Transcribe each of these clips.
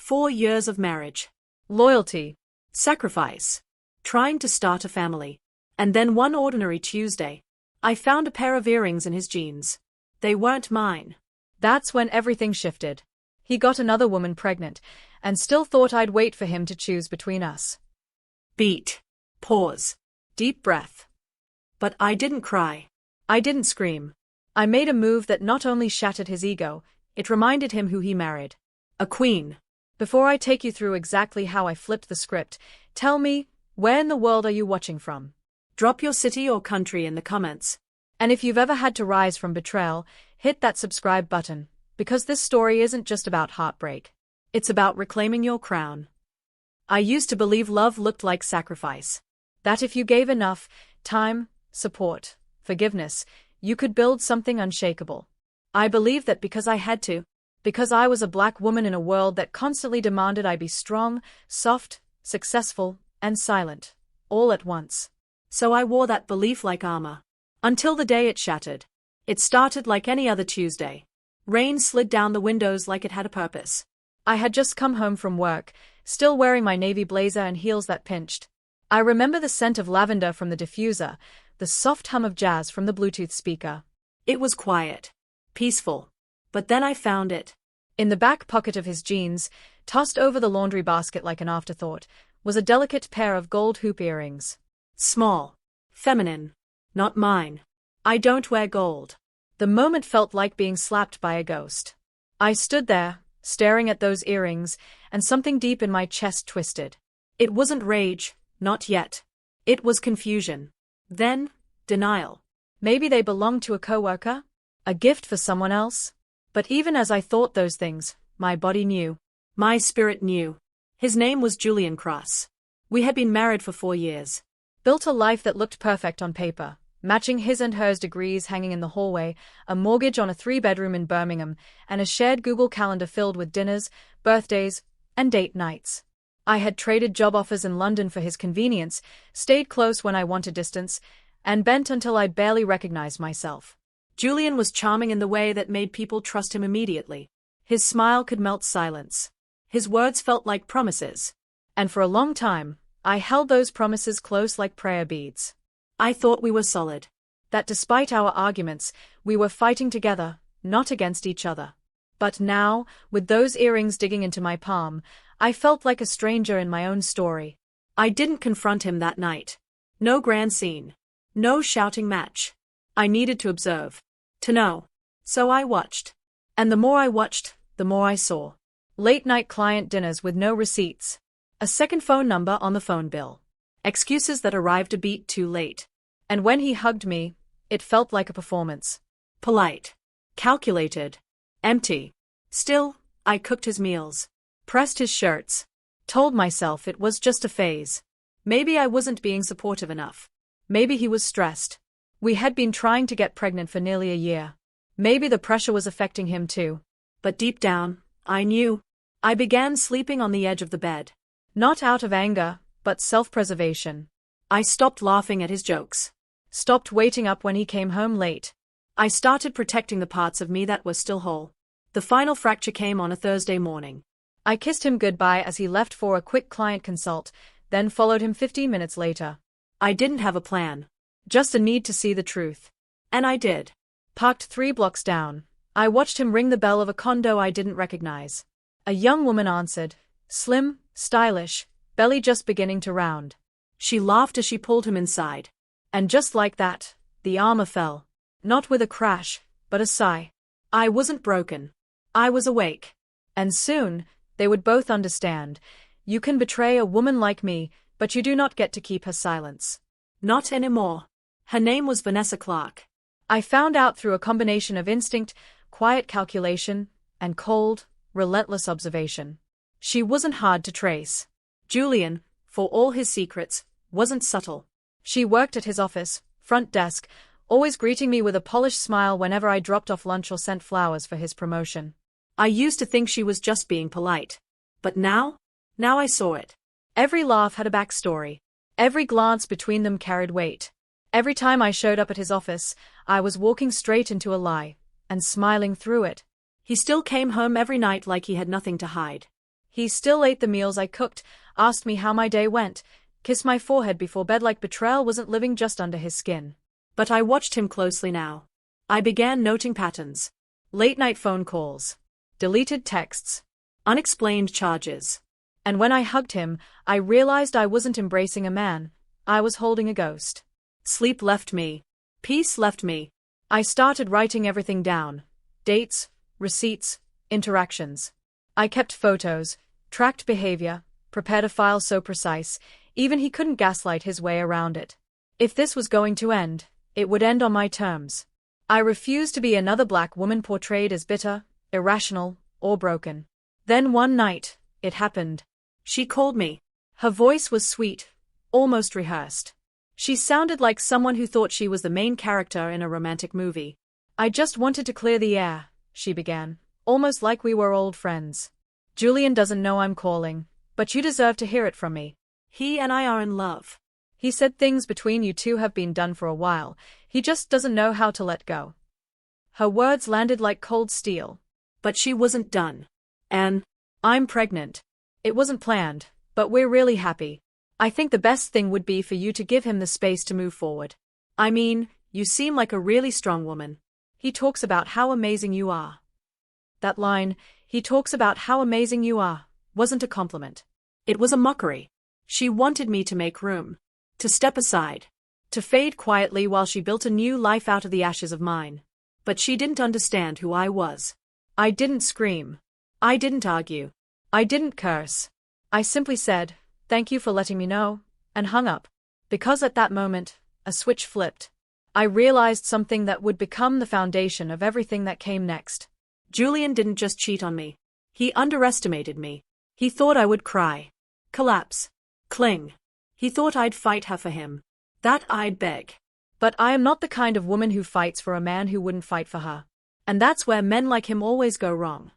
4 years of marriage. Loyalty. Sacrifice. Trying to start a family. And then one ordinary Tuesday, I found a pair of earrings in his jeans. They weren't mine. That's when everything shifted. He got another woman pregnant, and still thought I'd wait for him to choose between us. Beat. Pause. Deep breath. But I didn't cry. I didn't scream. I made a move that not only shattered his ego, it reminded him who he married. A queen. Before I take you through exactly how I flipped the script, tell me, where in the world are you watching from? Drop your city or country in the comments. And if you've ever had to rise from betrayal, hit that subscribe button, because this story isn't just about heartbreak. It's about reclaiming your crown. I used to believe love looked like sacrifice. That if you gave enough time, support, forgiveness, you could build something unshakable. I believed that because I had to, because I was a black woman in a world that constantly demanded I be strong, soft, successful, and silent, all at once. So I wore that belief like armor. Until the day it shattered. It started like any other Tuesday. Rain slid down the windows like it had a purpose. I had just come home from work, still wearing my navy blazer and heels that pinched. I remember the scent of lavender from the diffuser, the soft hum of jazz from the Bluetooth speaker. It was quiet. Peaceful. But then I found it. In the back pocket of his jeans, tossed over the laundry basket like an afterthought, was a delicate pair of gold hoop earrings. Small. Feminine. Not mine. I don't wear gold. The moment felt like being slapped by a ghost. I stood there, staring at those earrings, and something deep in my chest twisted. It wasn't rage, not yet. It was confusion. Then, denial. Maybe they belonged to a coworker? A gift for someone else? But even as I thought those things, my body knew. My spirit knew. His name was Julian Cross. We had been married for 4 years. Built a life that looked perfect on paper, matching his and hers degrees hanging in the hallway, a mortgage on a 3-bedroom in Birmingham, and a shared Google Calendar filled with dinners, birthdays, and date nights. I had traded job offers in London for his convenience, stayed close when I wanted distance, and bent until I barely recognized myself. Julian was charming in the way that made people trust him immediately. His smile could melt silence. His words felt like promises. And for a long time, I held those promises close like prayer beads. I thought we were solid. That despite our arguments, we were fighting together, not against each other. But now, with those earrings digging into my palm, I felt like a stranger in my own story. I didn't confront him that night. No grand scene. No shouting match. I needed to observe. To know. So I watched. And the more I watched, the more I saw. Late-night client dinners with no receipts. A second phone number on the phone bill. Excuses that arrived a beat too late. And when he hugged me, it felt like a performance. Polite. Calculated. Empty. Still, I cooked his meals. Pressed his shirts. Told myself it was just a phase. Maybe I wasn't being supportive enough. Maybe he was stressed. We had been trying to get pregnant for nearly a year. Maybe the pressure was affecting him too. But deep down, I knew. I began sleeping on the edge of the bed. Not out of anger, but self-preservation. I stopped laughing at his jokes. Stopped waiting up when he came home late. I started protecting the parts of me that were still whole. The final fracture came on a Thursday morning. I kissed him goodbye as he left for a quick client consult, then followed him 15 minutes later. I didn't have a plan. Just a need to see the truth. And I did. Parked 3 blocks down, I watched him ring the bell of a condo I didn't recognize. A young woman answered. Slim, stylish, belly just beginning to round. She laughed as she pulled him inside. And just like that, the armor fell. Not with a crash, but a sigh. I wasn't broken. I was awake. And soon, they would both understand. You can betray a woman like me, but you do not get to keep her silence. Not anymore. Her name was Vanessa Clark. I found out through a combination of instinct, quiet calculation, and cold, relentless observation. She wasn't hard to trace. Julian, for all his secrets, wasn't subtle. She worked at his office, front desk, always greeting me with a polished smile whenever I dropped off lunch or sent flowers for his promotion. I used to think she was just being polite. But now I saw it. Every laugh had a backstory. Every glance between them carried weight. Every time I showed up at his office, I was walking straight into a lie, and smiling through it. He still came home every night like he had nothing to hide. He still ate the meals I cooked, asked me how my day went, kissed my forehead before bed like betrayal wasn't living just under his skin. But I watched him closely now. I began noting patterns. Late-night phone calls. Deleted texts. Unexplained charges. And when I hugged him, I realized I wasn't embracing a man. I was holding a ghost. Sleep left me. Peace left me. I started writing everything down. Dates, receipts, interactions. I kept photos, tracked behavior, prepared a file so precise, even he couldn't gaslight his way around it. If this was going to end, it would end on my terms. I refused to be another black woman portrayed as bitter, irrational, or broken. Then one night, it happened. She called me. Her voice was sweet, almost rehearsed. She sounded like someone who thought she was the main character in a romantic movie. I just wanted to clear the air, she began, almost like we were old friends. Julian doesn't know I'm calling, but you deserve to hear it from me. He and I are in love. He said things between you two have been done for a while, he just doesn't know how to let go. Her words landed like cold steel. But she wasn't done. And I'm pregnant. It wasn't planned, but we're really happy. I think the best thing would be for you to give him the space to move forward. I mean, you seem like a really strong woman. He talks about how amazing you are. That line, he talks about how amazing you are, wasn't a compliment. It was a mockery. She wanted me to make room. To step aside. To fade quietly while she built a new life out of the ashes of mine. But she didn't understand who I was. I didn't scream. I didn't argue. I didn't curse. I simply said, "Thank you for letting me know," and hung up. Because at that moment, a switch flipped. I realized something that would become the foundation of everything that came next. Julian didn't just cheat on me. He underestimated me. He thought I would cry. Collapse. Cling. He thought I'd fight her for him. That I'd beg. But I am not the kind of woman who fights for a man who wouldn't fight for her. And that's where men like him always go wrong.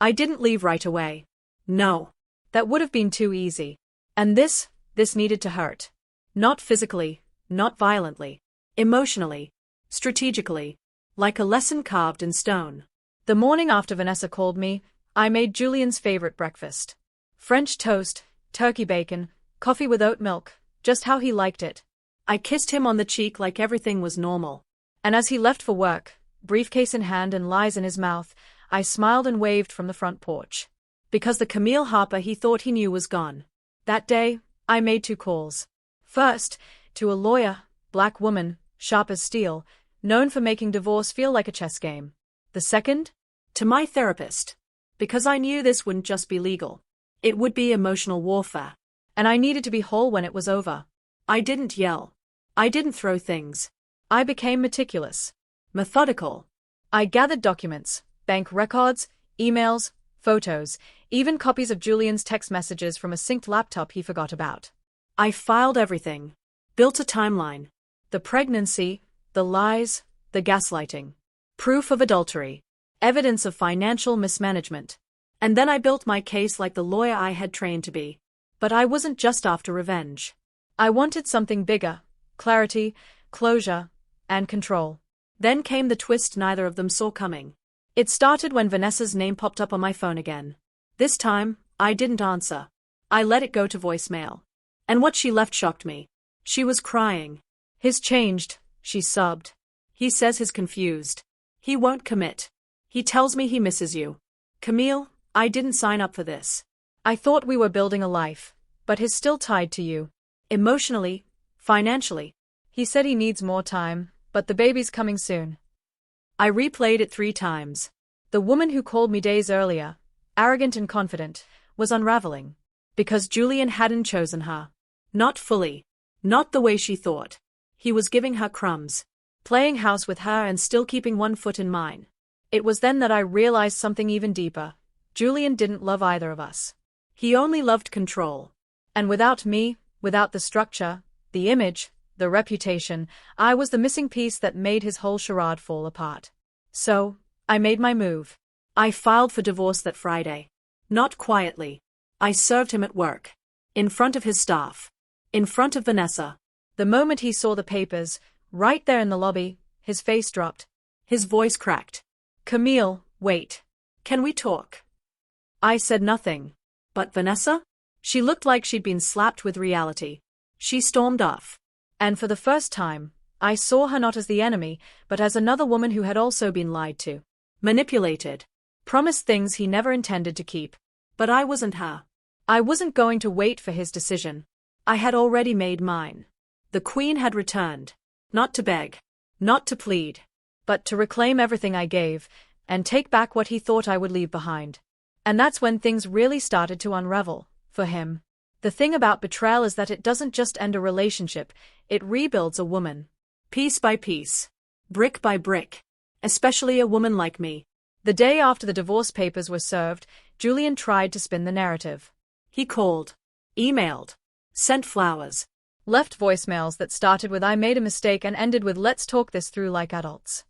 I didn't leave right away. No. That would have been too easy. And this needed to hurt. Not physically, not violently. Emotionally. Strategically. Like a lesson carved in stone. The morning after Vanessa called me, I made Julian's favorite breakfast. French toast, turkey bacon, coffee with oat milk, just how he liked it. I kissed him on the cheek like everything was normal. And as he left for work, briefcase in hand and lies in his mouth, I smiled and waved from the front porch. Because the Camille Harper he thought he knew was gone. That day, I made 2 calls. First, to a lawyer, black woman, sharp as steel, known for making divorce feel like a chess game. The second? To my therapist. Because I knew this wouldn't just be legal. It would be emotional warfare. And I needed to be whole when it was over. I didn't yell. I didn't throw things. I became meticulous. Methodical. I gathered documents, bank records, emails, photos, even copies of Julian's text messages from a synced laptop he forgot about. I filed everything. Built a timeline. The pregnancy, the lies, the gaslighting. Proof of adultery. Evidence of financial mismanagement. And then I built my case like the lawyer I had trained to be. But I wasn't just after revenge. I wanted something bigger. Clarity, closure, and control. Then came the twist neither of them saw coming. It started when Vanessa's name popped up on my phone again. This time, I didn't answer. I let it go to voicemail. And what she left shocked me. She was crying. He's changed, she sobbed. He says he's confused. He won't commit. He tells me he misses you. Camille, I didn't sign up for this. I thought we were building a life, but he's still tied to you. Emotionally, financially. He said he needs more time, but the baby's coming soon. I replayed it 3 times. The woman who called me days earlier, arrogant and confident, was unraveling. Because Julian hadn't chosen her. Not fully. Not the way she thought. He was giving her crumbs. Playing house with her and still keeping one foot in mine. It was then that I realized something even deeper. Julian didn't love either of us. He only loved control. And without me, without the structure, the image, the reputation, I was the missing piece that made his whole charade fall apart. So, I made my move. I filed for divorce that Friday. Not quietly. I served him at work. In front of his staff. In front of Vanessa. The moment he saw the papers, right there in the lobby, his face dropped. His voice cracked. Camille, wait. Can we talk? I said nothing. But Vanessa? She looked like she'd been slapped with reality. She stormed off. And for the first time, I saw her not as the enemy, but as another woman who had also been lied to. Manipulated. Promised things he never intended to keep. But I wasn't her. I wasn't going to wait for his decision. I had already made mine. The Queen had returned. Not to beg. Not to plead. But to reclaim everything I gave, and take back what he thought I would leave behind. And that's when things really started to unravel, for him. The thing about betrayal is that it doesn't just end a relationship, it rebuilds a woman. Piece by piece. Brick by brick. Especially a woman like me. The day after the divorce papers were served, Julian tried to spin the narrative. He called. Emailed. Sent flowers. Left voicemails that started with "I made a mistake" and ended with "let's talk this through like adults."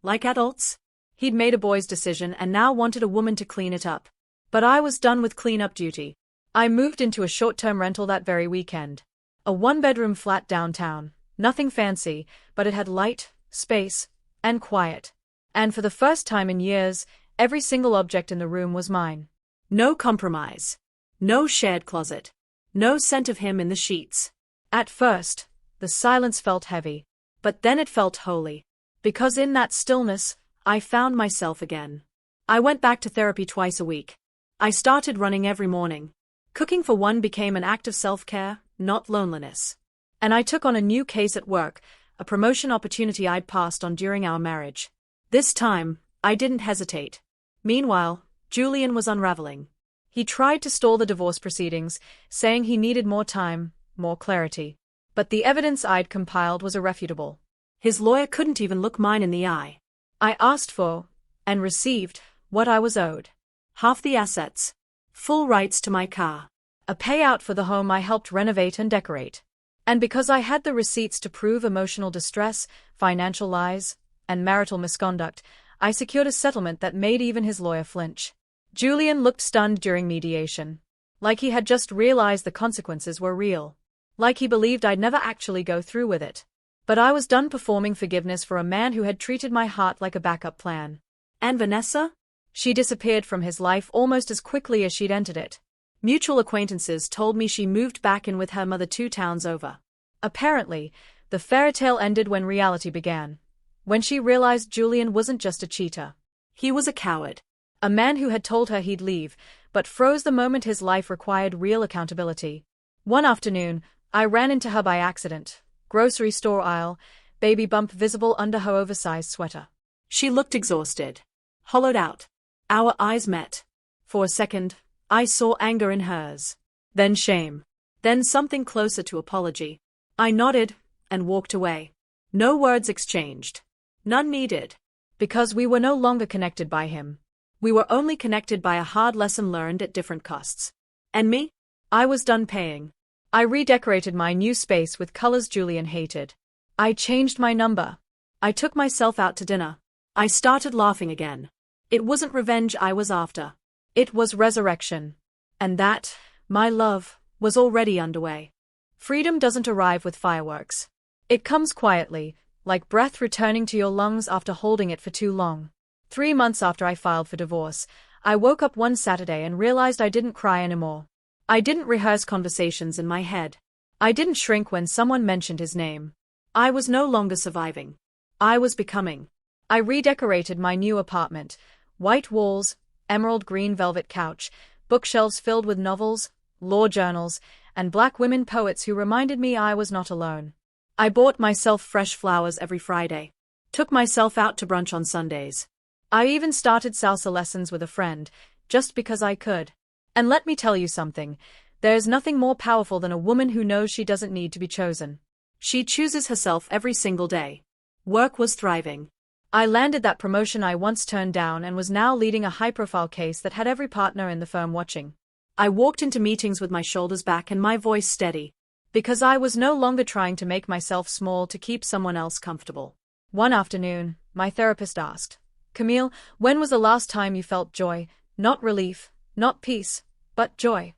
Like adults? He'd made a boy's decision and now wanted a woman to clean it up. But I was done with cleanup duty. I moved into a short-term rental that very weekend. A one-bedroom flat downtown. Nothing fancy, but it had light, space, and quiet. And for the first time in years, every single object in the room was mine. No compromise. No shared closet. No scent of him in the sheets. At first, the silence felt heavy. But then it felt holy. Because in that stillness, I found myself again. I went back to therapy twice a week. I started running every morning. Cooking for one became an act of self-care, not loneliness. And I took on a new case at work, a promotion opportunity I'd passed on during our marriage. This time, I didn't hesitate. Meanwhile, Julian was unraveling. He tried to stall the divorce proceedings, saying he needed more time, more clarity. But the evidence I'd compiled was irrefutable. His lawyer couldn't even look mine in the eye. I asked for, and received, what I was owed. Half the assets. Full rights to my car. A payout for the home I helped renovate and decorate. And because I had the receipts to prove emotional distress, financial lies, and marital misconduct, I secured a settlement that made even his lawyer flinch. Julian looked stunned during mediation. Like he had just realized the consequences were real. Like he believed I'd never actually go through with it. But I was done performing forgiveness for a man who had treated my heart like a backup plan. And Vanessa? She disappeared from his life almost as quickly as she'd entered it. Mutual acquaintances told me she moved back in with her mother 2 towns over. Apparently, the fairy tale ended when reality began. When she realized Julian wasn't just a cheater. He was a coward. A man who had told her he'd leave, but froze the moment his life required real accountability. One afternoon, I ran into her by accident. Grocery store aisle, baby bump visible under her oversized sweater. She looked exhausted. Hollowed out. Our eyes met. For a second, I saw anger in hers. Then shame. Then something closer to apology. I nodded, and walked away. No words exchanged. None needed. Because we were no longer connected by him. We were only connected by a hard lesson learned at different costs. And me? I was done paying. I redecorated my new space with colors Julian hated. I changed my number. I took myself out to dinner. I started laughing again. It wasn't revenge I was after. It was resurrection. And that, my love, was already underway. Freedom doesn't arrive with fireworks. It comes quietly, like breath returning to your lungs after holding it for too long. 3 months after I filed for divorce, I woke up one Saturday and realized I didn't cry anymore. I didn't rehearse conversations in my head. I didn't shrink when someone mentioned his name. I was no longer surviving. I was becoming. I redecorated my new apartment. White walls, emerald green velvet couch, bookshelves filled with novels, law journals, and black women poets who reminded me I was not alone. I bought myself fresh flowers every Friday. Took myself out to brunch on Sundays. I even started salsa lessons with a friend, just because I could. And let me tell you something, there's nothing more powerful than a woman who knows she doesn't need to be chosen. She chooses herself every single day. Work was thriving. I landed that promotion I once turned down and was now leading a high-profile case that had every partner in the firm watching. I walked into meetings with my shoulders back and my voice steady. Because I was no longer trying to make myself small to keep someone else comfortable. One afternoon, my therapist asked, "Camille, when was the last time you felt joy? Not relief, not peace, but joy?"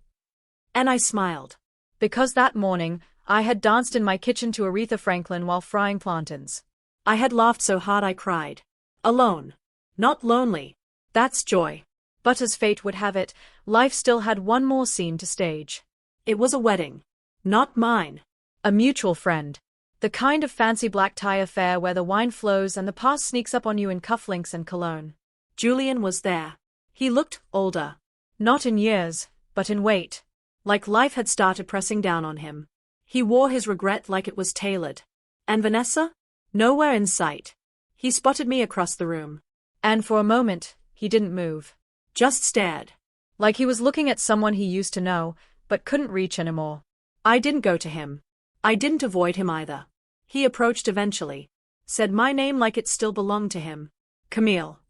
And I smiled. Because that morning, I had danced in my kitchen to Aretha Franklin while frying plantains. I had laughed so hard I cried. Alone. Not lonely. That's joy. But as fate would have it, life still had one more scene to stage. It was a wedding. Not mine. A mutual friend. The kind of fancy black tie affair where the wine flows and the past sneaks up on you in cufflinks and cologne. Julian was there. He looked older. Not in years, but in weight. Like life had started pressing down on him. He wore his regret like it was tailored. And Vanessa? Nowhere in sight. He spotted me across the room. And for a moment, he didn't move. Just stared. Like he was looking at someone he used to know, but couldn't reach anymore. I didn't go to him. I didn't avoid him either. He approached eventually. Said my name like it still belonged to him. Camille.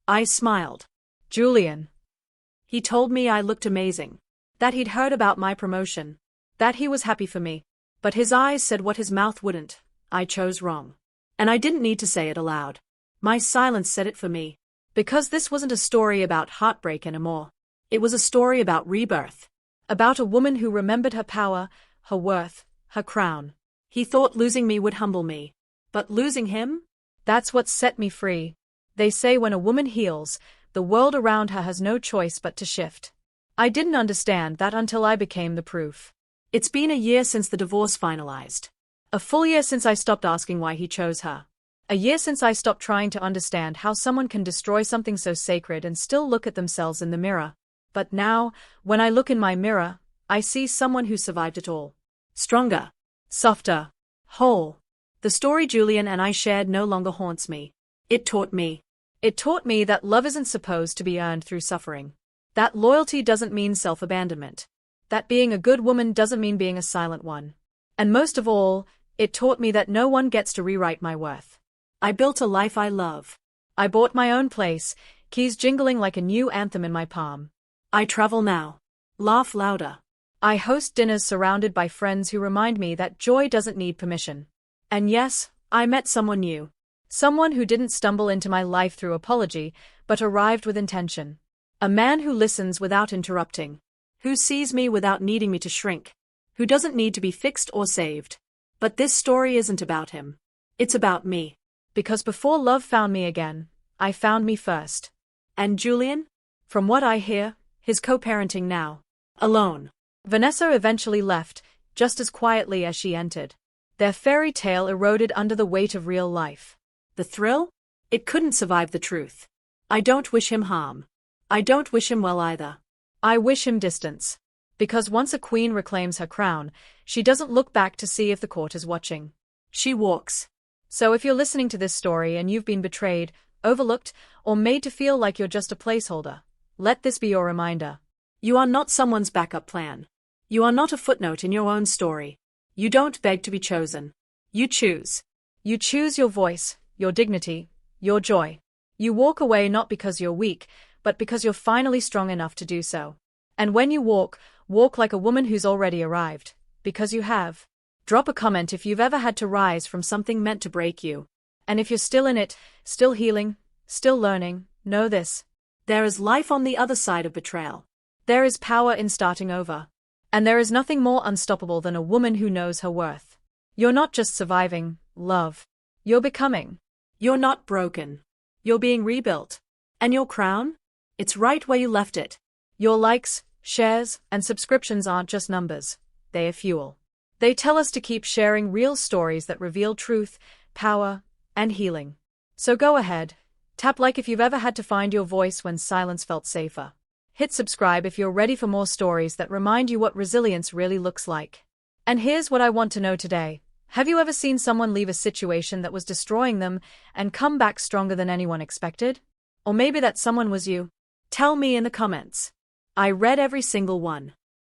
I smiled. Julian. He told me I looked amazing. That he'd heard about my promotion. That he was happy for me. But his eyes said what his mouth wouldn't. I chose wrong. And I didn't need to say it aloud. My silence said it for me. Because this wasn't a story about heartbreak anymore. It was a story about rebirth. About a woman who remembered her power, her worth, her crown. He thought losing me would humble me. But losing him? That's what set me free. They say when a woman heals, the world around her has no choice but to shift. I didn't understand that until I became the proof. It's been a year since the divorce finalized. A full year since I stopped asking why he chose her. A year since I stopped trying to understand how someone can destroy something so sacred and still look at themselves in the mirror. But now, when I look in my mirror, I see someone who survived it all. Stronger. Softer. Whole. The story Julian and I shared no longer haunts me. It taught me. It taught me that love isn't supposed to be earned through suffering. That loyalty doesn't mean self-abandonment. That being a good woman doesn't mean being a silent one. And most of all, it taught me that no one gets to rewrite my worth. I built a life I love. I bought my own place, keys jingling like a new anthem in my palm. I travel now. Laugh louder. I host dinners surrounded by friends who remind me that joy doesn't need permission. And yes, I met someone new. Someone who didn't stumble into my life through apology, but arrived with intention. A man who listens without interrupting. Who sees me without needing me to shrink. Who doesn't need to be fixed or saved. But this story isn't about him. It's about me. Because before love found me again, I found me first. And Julian? From what I hear, he's co-parenting now. Alone. Vanessa eventually left, just as quietly as she entered. Their fairy tale eroded under the weight of real life. The thrill? It couldn't survive the truth. I don't wish him harm. I don't wish him well either. I wish him distance. Because once a queen reclaims her crown, she doesn't look back to see if the court is watching. She walks. So if you're listening to this story and you've been betrayed, overlooked, or made to feel like you're just a placeholder, let this be your reminder. You are not someone's backup plan. You are not a footnote in your own story. You don't beg to be chosen. You choose. You choose your voice, your dignity, your joy. You walk away not because you're weak, but because you're finally strong enough to do so. And when you walk, walk like a woman who's already arrived, because you have. Drop a comment if you've ever had to rise from something meant to break you. And if you're still in it, still healing, still learning, know this. There is life on the other side of betrayal. There is power in starting over. And there is nothing more unstoppable than a woman who knows her worth. You're not just surviving, love. You're becoming. You're not broken. You're being rebuilt. And your crown? It's right where you left it. Your likes, shares, and subscriptions aren't just numbers. They are fuel. They tell us to keep sharing real stories that reveal truth, power, and healing. So go ahead. Tap like if you've ever had to find your voice when silence felt safer. Hit subscribe if you're ready for more stories that remind you what resilience really looks like. And here's what I want to know today. Have you ever seen someone leave a situation that was destroying them and come back stronger than anyone expected? Or maybe that someone was you? Tell me in the comments. I read every single one.